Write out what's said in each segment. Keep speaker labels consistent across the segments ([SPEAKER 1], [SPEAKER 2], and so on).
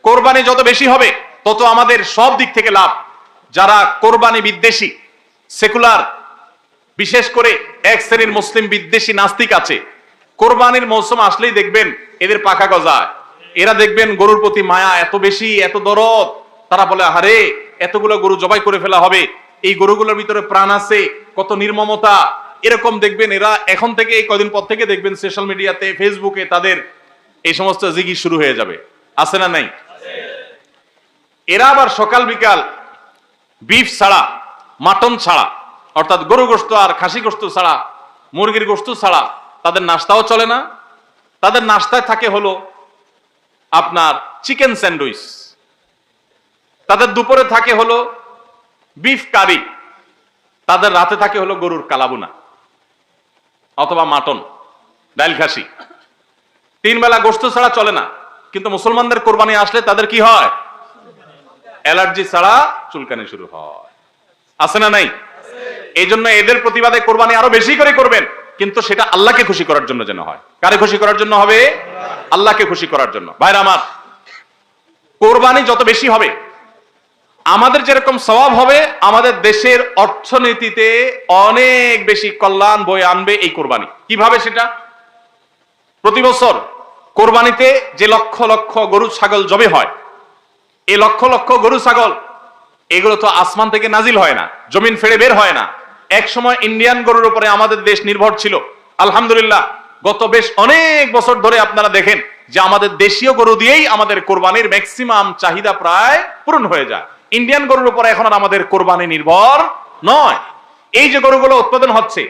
[SPEAKER 1] কোরবানি যত বেশি হবে তত আমাদের সব দিক থেকে লাভ। যারা কোরবানি বিদ্বেষী, সেকুলার, বিশেষ করে এক শ্রেণীর মুসলিম বিদ্বেষী নাস্তিক আছে, কোরবানির মৌসুম আসলেই দেখবেন এদের পাকা গজায়। এরা দেখবেন গরুর প্রতি মায়া এত বেশি, এত দরদ, তারা বলে আরে এতগুলো গরু জবাই করে ফেলা হবে, এই গরুগুলোর ভিতরে প্রাণ আছে, কত নির্মমতা। এরকম দেখবেন এরা এখন থেকে, এই কদিন পর থেকে দেখবেন সোশ্যাল মিডিয়াতে, ফেসবুকে তাদের এই সমস্ত জিগি শুরু হয়ে যাবে। আছে না নাই? এরা আবার সকাল বিকাল বিফ ছাড়া, মাটন ছাড়া, অর্থাৎ গরু গোশত আর খাসি গোশত ছাড়া, মুরগির গোশত ছাড়া তাদের নাস্তাও চলে না। তাদের নাস্তায় থাকে হলো আপনার চিকেন স্যান্ডউইচ, তাদের দুপুরে থাকে হলো বিফ কারি, তাদের রাতে থাকে হলো গরুর কালাবুনা অথবা মাটন, ডাল খাসি। 3 বেলা গোশত ছাড়া চলে না। কিন্তু মুসলমানদের কোরবানি আসলে তাদের কি হয়? অ্যালার্জি ছাড়া চুলকানি শুরু হয়। আছে না নাই? এই জন্য এদের প্রতিবাদে কোরবানি আরো বেশি করে করবেন, কিন্তু সেটা আল্লাহকে খুশি করার জন্য যেন হয়। কারে খুশি করার জন্য হবে? আল্লাহকে খুশি করার জন্য। ভাইরা আমার, কোরবানি যত বেশি হবে আমাদের যেরকম সওয়াব হবে, আমাদের দেশের অর্থনীতিতে অনেক বেশি কল্যাণ বয়ে আনবে এই কোরবানি। কিভাবে সেটা? প্রতি বছর কোরবানিতে যে লক্ষ লক্ষ গরু ছাগল জবে হয়, এই লক্ষ লক্ষ গরু ছাগল এগুলো তো আসমান থেকে নাজিল হয় না, জমিন ফেড়ে বের হয় না। এক সময় ইন্ডিয়ান গরুর উপরে আমাদের দেশ নির্ভর ছিল। আলহামদুলিল্লাহ, গত বেশ অনেক বছর ধরে আপনারা দেখেন যে আমাদের দেশীয় গরু দিয়েই আমাদের কোরবানির ম্যাক্সিমাম চাহিদা প্রায় পূরণ হয়ে যায়। ইন্ডিয়ান গরুর উপরে এখন আর আমাদের কোরবানি নির্ভর নয়। এই যে গরুগুলো উৎপাদন হচ্ছে,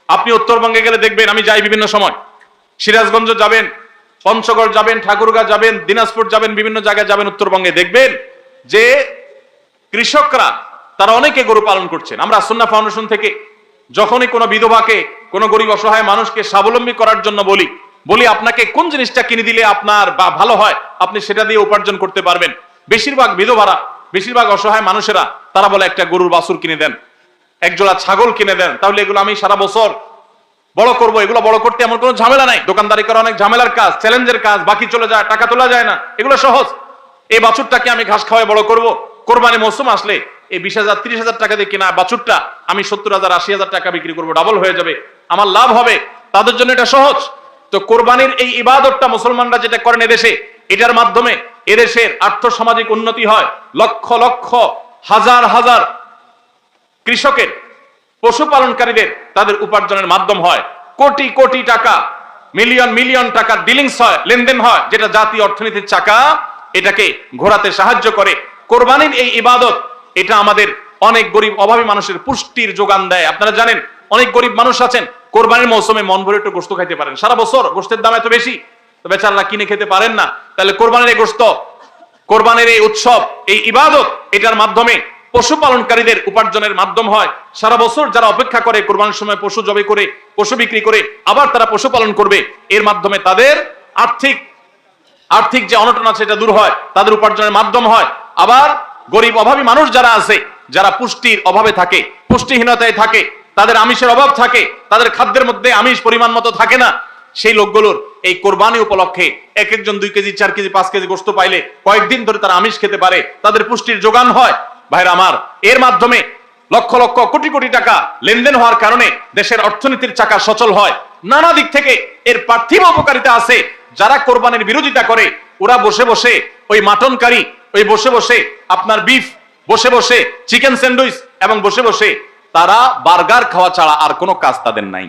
[SPEAKER 1] আপনি উত্তরবঙ্গে গেলে দেখবেন, আমি যাই বিভিন্ন সময়, সিরাজগঞ্জ যাবেন, পঞ্চগড় যাবেন, ঠাকুরগাঁ যাবেন, দিনাজপুর যাবেন, বিভিন্ন জায়গায় যাবেন উত্তরবঙ্গে, দেখবেন যে কৃষকরা তারা অনেকে গরু পালন করছেন। আমরা সুন্নাহ ফাউন্ডেশন থেকে যখনই কোনো বিধবাকে, কোনো গরিব অসহায় মানুষকে স্বাবলম্বী করার জন্য বলি আপনাকে কোন জিনিসটা কিনে দিলে আপনার বা ভালো হয়, আপনি সেটা দিয়ে উপার্জন করতে পারবেন। বেশিরভাগ বিধবারা, বেশিরভাগ অসহায় মানুষেরা তারা বলে একটা গরুর বাছুর কিনে দেন, এক জোড়া ছাগল কিনে দেন, তাহলে এগুলো আমি সারা বছর বড় করব। এগুলো বড় করতে এমন কোনো ঝামেলা নাই। দোকানদারি করা অনেক ঝামেলার কাজ, চ্যালেঞ্জের কাজ, বাকি চলে যায়, টাকা তোলা যায় না, এগুলো সহজ। এই বাছুরটাকে আমি ঘাস খাওয়াই বড় করব। কোরবানি মৌসুম আসলে এই 20,000 30,000 টাকা দিয়ে কিনা বাছুরটা আমি 70,000 80,000 টাকা বিক্রি করবো, ডাবল হয়ে যাবে, আমার লাভ হবে। তাদের জন্য এটা সহজ। তো কোরবানির এই ইবাদতটা মুসলমানরা যেটা করেন এদেশে, এটার মাধ্যমে এদেশের আর্থ সামাজিক উন্নতি হয়। লক্ষ লক্ষ হাজার হাজার কৃষকের, পশুপালনকারীদের তাদের উপার্জনের মাধ্যম হয়। কোটি কোটি টাকা, মিলিয়ন মিলিয়ন টাকার ডিলিংস হয়, লেনদেন হয়, যেটা জাতীয় অর্থনীতির চাকা এটাকে ঘোরাতে সাহায্য করে। কোরবানির এই ইবাদত এটা আমাদের অনেক গরিব অভাবী মানুষের পুষ্টির যোগান দেয়। আপনারা জানেন অনেক গরিব মানুষ আছেন কোরবানির মৌসুমে মন ভরে একটু গোশত খাইতে পারেন, সারা বছর গোশতের দাম এত বেশি, তো বেচারারা কিনে খেতে পারেন না। তাহলে কোরবানির এই গোশত, কোরবানির এই উৎসব, এই ইবাদত, এটার মাধ্যমে পশুপালনকারীদের উপার্জনের মাধ্যম হয়। সারা বছর যারা অপেক্ষা করে কোরবানির সময় পশু জবাই করে, পশু বিক্রি করে আবার তারা পশুপালন করবে, এর মাধ্যমে তাদের আর্থিক যে অনটন আছে এটা দূর হয়, তাদের উপার্জনের মাধ্যম হয়। আবার গরিব অভাবী মানুষ যারা আছে, যারা পুষ্টির অভাবে থাকে, পুষ্টিহীনতায় থাকে, তাদের আমিষের অভাব থাকে, তাদের খাদ্যের মধ্যে আমিষ পরিমাণ মতো থাকে না, সেই লোকগুলোর এই কোরবানি উপলক্ষে এক একজন 2 কেজি 4 কেজি 5 কেজি গোশত পাইলে কয়েকদিন ধরে তারা আমিষ খেতে পারে, তাদের পুষ্টির যোগান হয়। ভাইরা আমার, এর মাধ্যমে লক্ষ লক্ষ কোটি কোটি টাকা লেনদেন হওয়ার কারণে দেশের অর্থনীতির চাকা সচল হয়। নানা দিক থেকে এর পার্থিব উপকারিতা আছে। যারা কোরবানির বিরোধিতা করে ওরা বসে বসে ওই মাটন কারি, ওই বসে বসে আপনার বিফ, বসে বসে চিকেন স্যান্ডউইচ এবং বসে বসে তারা বার্গার খাওয়া ছাড়া আর কোনো কাজ তাদের নাই।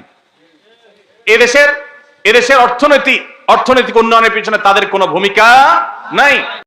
[SPEAKER 1] এদেশের অর্থনৈতিক উন্নয়নের পিছনে তাদের কোনো ভূমিকা নাই।